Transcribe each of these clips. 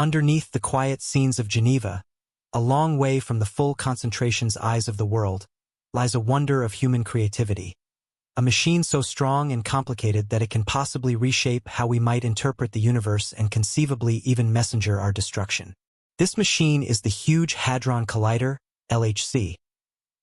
Underneath the quiet scenes of Geneva, a long way from the full concentration's eyes of the world, lies a wonder of human creativity. A machine so strong and complicated that it can possibly reshape how we might interpret the universe and conceivably even messenger our destruction. This machine is the Huge Hadron Collider, LHC,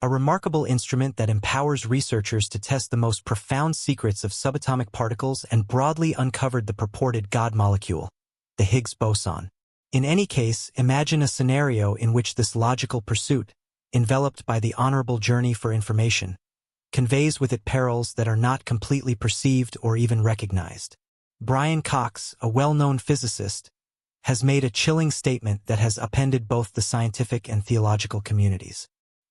a remarkable instrument that empowers researchers to test the most profound secrets of subatomic particles and broadly uncovered the purported God molecule, the Higgs boson. In any case, imagine a scenario in which this logical pursuit, enveloped by the honorable journey for information, conveys with it perils that are not completely perceived or even recognized. Brian Cox, a well-known physicist, has made a chilling statement that has upended both the scientific and theological communities.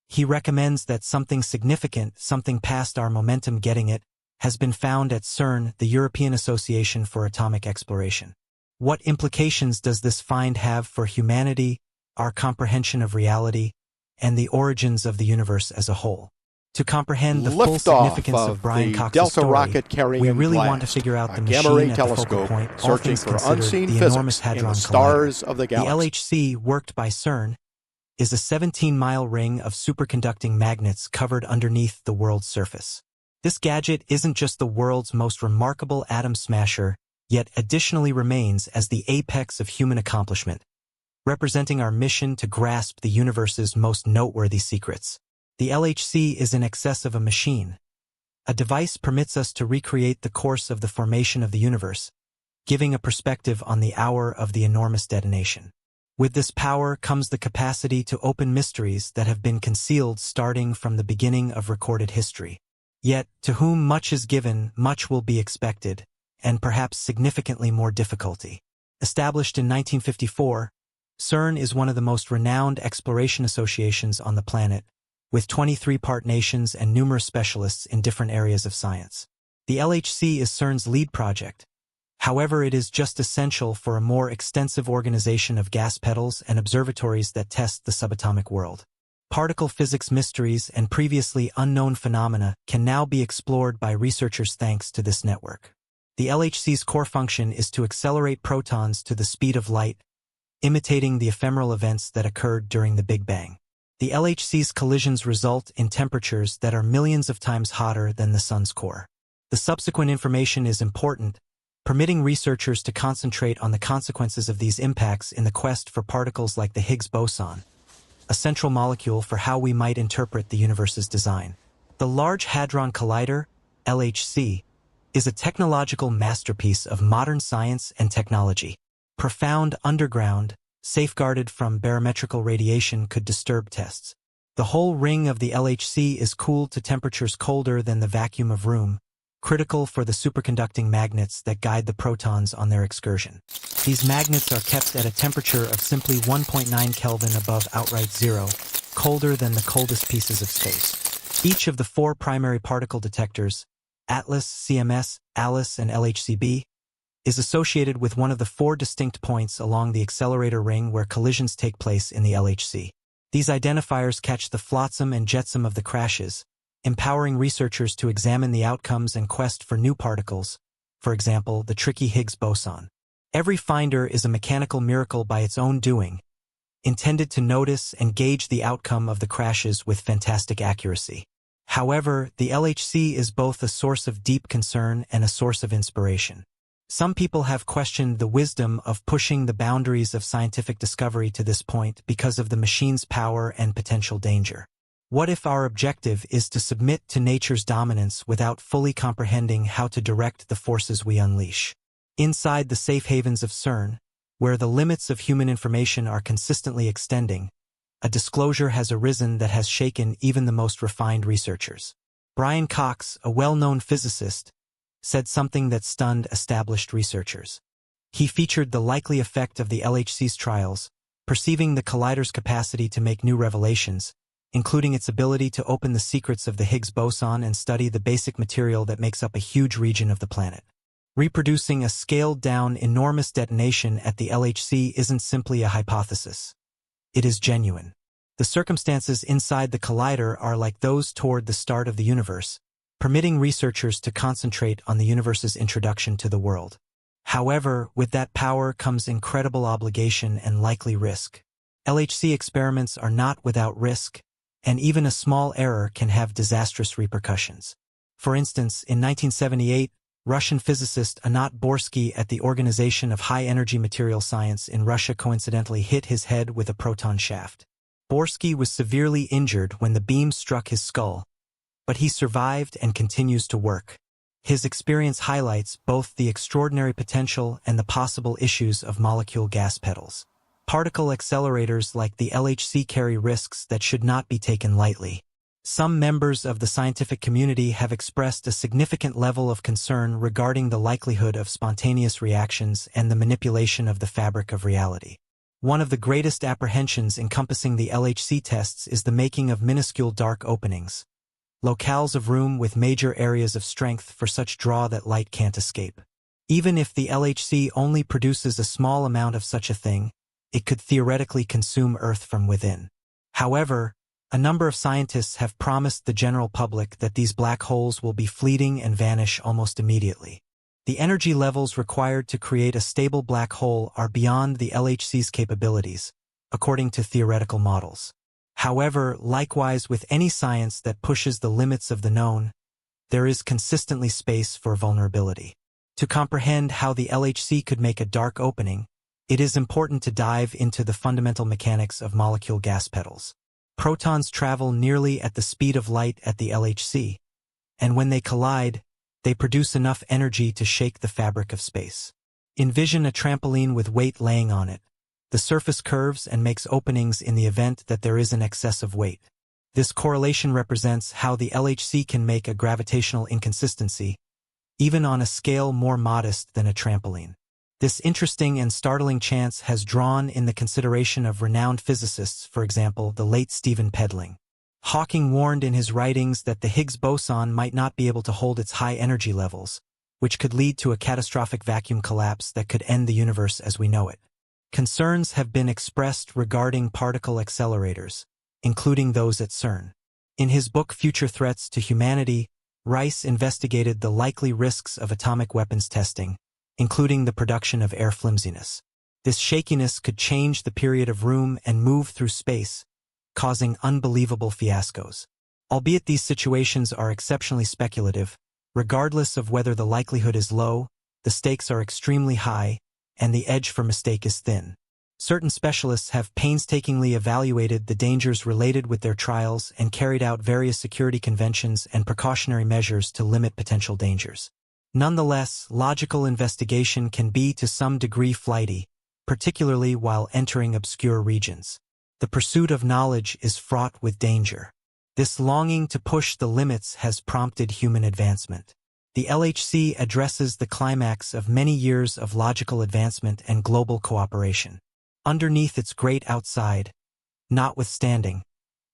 He recommends that something significant, something past our momentum getting it, has been found at CERN, the European Association for Atomic Exploration. What implications does this find have for humanity, our comprehension of reality, and the origins of the universe as a whole? To comprehend the full significance of Brian Cox's story, we really want to figure out the machine at the focal point, all things considered, the enormous Hadron Collider. The LHC, worked by CERN, is a 17-mile ring of superconducting magnets covered underneath the world's surface. This gadget isn't just the world's most remarkable atom smasher, yet additionally remains as the apex of human accomplishment, representing our mission to grasp the universe's most noteworthy secrets. The LHC is in excess of a machine. A device permits us to recreate the course of the formation of the universe, giving a perspective on the hour of the enormous detonation. With this power comes the capacity to open mysteries that have been concealed starting from the beginning of recorded history. Yet, to whom much is given, much will be expected, and perhaps significantly more difficulty. Established in 1954, CERN is one of the most renowned exploration associations on the planet, with 23 part nations and numerous specialists in different areas of science. The LHC is CERN's lead project. However, it is just essential for a more extensive organization of gas pedals and observatories that test the subatomic world. Particle physics mysteries and previously unknown phenomena can now be explored by researchers thanks to this network. The LHC's core function is to accelerate protons to the speed of light, imitating the ephemeral events that occurred during the Big Bang. The LHC's collisions result in temperatures that are millions of times hotter than the Sun's core. The subsequent information is important, permitting researchers to concentrate on the consequences of these impacts in the quest for particles like the Higgs boson, a central molecule for how we might interpret the universe's design. The Large Hadron Collider, LHC, is a technological masterpiece of modern science and technology. Profound underground, safeguarded from barometrical radiation, could disturb tests. The whole ring of the LHC is cooled to temperatures colder than the vacuum of room, critical for the superconducting magnets that guide the protons on their excursion. These magnets are kept at a temperature of simply 1.9 Kelvin above outright zero, colder than the coldest pieces of space. Each of the four primary particle detectors, ATLAS, CMS, ALICE, and LHCb, is associated with one of the four distinct points along the accelerator ring where collisions take place in the LHC. These identifiers catch the flotsam and jetsam of the crashes, empowering researchers to examine the outcomes and quest for new particles, for example, the tricky Higgs boson. Every finder is a mechanical miracle by its own doing, intended to notice and gauge the outcome of the crashes with fantastic accuracy. However, the LHC is both a source of deep concern and a source of inspiration. Some people have questioned the wisdom of pushing the boundaries of scientific discovery to this point because of the machine's power and potential danger. What if our objective is to submit to nature's dominance without fully comprehending how to direct the forces we unleash? Inside the safe havens of CERN, where the limits of human information are consistently extending, a disclosure has arisen that has shaken even the most refined researchers. Brian Cox, a well-known physicist, said something that stunned established researchers. He featured the likely effect of the LHC's trials, perceiving the collider's capacity to make new revelations, including its ability to open the secrets of the Higgs boson and study the basic material that makes up a huge region of the planet. Reproducing a scaled-down, enormous detonation at the LHC isn't simply a hypothesis. It is genuine. The circumstances inside the collider are like those toward the start of the universe, permitting researchers to concentrate on the universe's introduction to the world. However, with that power comes incredible obligation and likely risk. LHC experiments are not without risk, and even a small error can have disastrous repercussions. For instance, in 1978, Russian physicist Anat Borsky at the Organization of High-Energy Material Science in Russia coincidentally hit his head with a proton shaft. Borsky was severely injured when the beam struck his skull, but he survived and continues to work. His experience highlights both the extraordinary potential and the possible issues of molecule gas pedals. Particle accelerators like the LHC carry risks that should not be taken lightly. Some members of the scientific community have expressed a significant level of concern regarding the likelihood of spontaneous reactions and the manipulation of the fabric of reality. One of the greatest apprehensions encompassing the LHC tests is the making of minuscule dark openings, locales of room with major areas of strength for such draw that light can't escape. Even if the LHC only produces a small amount of such a thing, it could theoretically consume Earth from within. However, a number of scientists have promised the general public that these black holes will be fleeting and vanish almost immediately. The energy levels required to create a stable black hole are beyond the LHC's capabilities, according to theoretical models. However, likewise with any science that pushes the limits of the known, there is consistently space for vulnerability. To comprehend how the LHC could make a dark opening, it is important to dive into the fundamental mechanics of molecule gas pedals. Protons travel nearly at the speed of light at the LHC, and when they collide, they produce enough energy to shake the fabric of space. Envision a trampoline with weight laying on it. The surface curves and makes openings in the event that there is an excess of weight. This correlation represents how the LHC can make a gravitational inconsistency, even on a scale more modest than a trampoline. This interesting and startling chance has drawn in the consideration of renowned physicists, for example, the late Stephen Pedling. Hawking warned in his writings that the Higgs boson might not be able to hold its high energy levels, which could lead to a catastrophic vacuum collapse that could end the universe as we know it. Concerns have been expressed regarding particle accelerators, including those at CERN. In his book Future Threats to Humanity, Rice investigated the likely risks of atomic weapons testing, including the production of air flimsiness. This shakiness could change the period of room and move through space, causing unbelievable fiascos. Albeit these situations are exceptionally speculative, regardless of whether the likelihood is low, the stakes are extremely high, and the edge for mistake is thin. Certain specialists have painstakingly evaluated the dangers related with their trials and carried out various security conventions and precautionary measures to limit potential dangers. Nonetheless, logical investigation can be to some degree flighty, particularly while entering obscure regions. The pursuit of knowledge is fraught with danger. This longing to push the limits has prompted human advancement. The LHC addresses the climax of many years of logical advancement and global cooperation. Underneath its great outside, notwithstanding,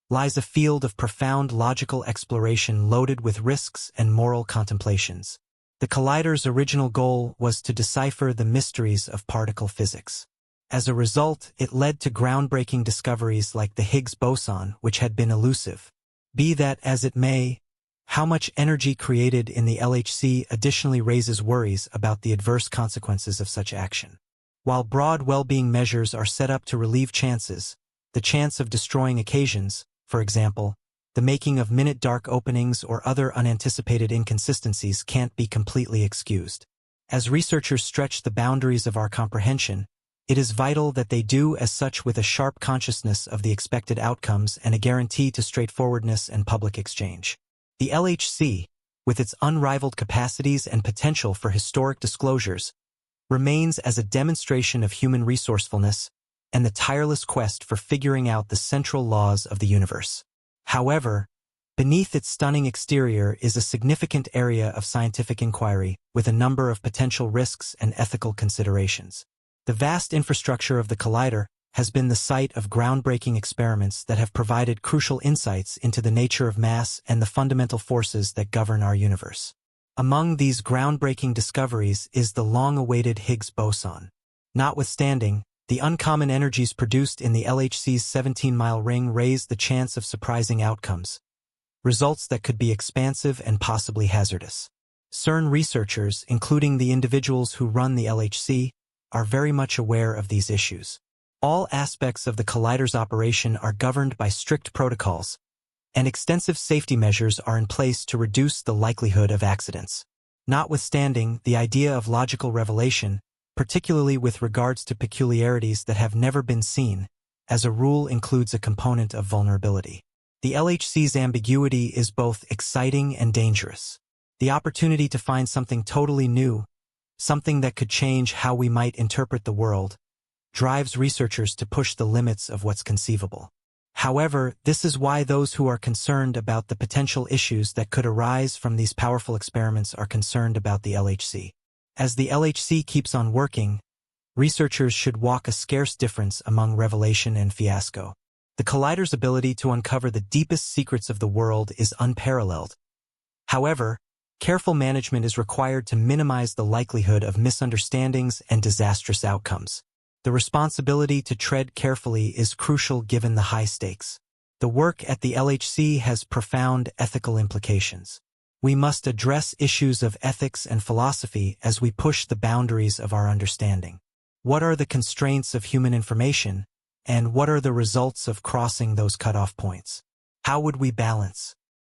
lies a field of profound logical exploration loaded with risks and moral contemplations. The collider's original goal was to decipher the mysteries of particle physics. As a result, it led to groundbreaking discoveries like the Higgs boson, which had been elusive. Be that as it may, how much energy created in the LHC additionally raises worries about the adverse consequences of such action. While broad well-being measures are set up to relieve chances, the chance of destroying occasions, for example, the making of minute-dark openings or other unanticipated inconsistencies can't be completely excused. As researchers stretch the boundaries of our comprehension, it is vital that they do as such with a sharp consciousness of the expected outcomes and a guarantee to straightforwardness and public exchange. The LHC, with its unrivaled capacities and potential for historic disclosures, remains as a demonstration of human resourcefulness and the tireless quest for figuring out the central laws of the universe. However, beneath its stunning exterior is a significant area of scientific inquiry with a number of potential risks and ethical considerations. The vast infrastructure of the collider has been the site of groundbreaking experiments that have provided crucial insights into the nature of mass and the fundamental forces that govern our universe. Among these groundbreaking discoveries is the long-awaited Higgs boson. Notwithstanding, the uncommon energies produced in the LHC's 17-mile ring raise the chance of surprising outcomes, results that could be expansive and possibly hazardous. CERN researchers, including the individuals who run the LHC, are very much aware of these issues. All aspects of the collider's operation are governed by strict protocols, and extensive safety measures are in place to reduce the likelihood of accidents. Notwithstanding, the idea of logical revelation, particularly with regards to peculiarities that have never been seen, as a rule includes a component of vulnerability. The LHC's ambiguity is both exciting and dangerous. The opportunity to find something totally new, something that could change how we might interpret the world, drives researchers to push the limits of what's conceivable. However, this is why those who are concerned about the potential issues that could arise from these powerful experiments are concerned about the LHC. As the LHC keeps on working, researchers should walk a scarce difference among revelation and fiasco. The collider's ability to uncover the deepest secrets of the world is unparalleled. However, careful management is required to minimize the likelihood of misunderstandings and disastrous outcomes. The responsibility to tread carefully is crucial given the high stakes. The work at the LHC has profound ethical implications. We must address issues of ethics and philosophy as we push the boundaries of our understanding. What are the constraints of human information, and what are the results of crossing those cutoff points? How would we balance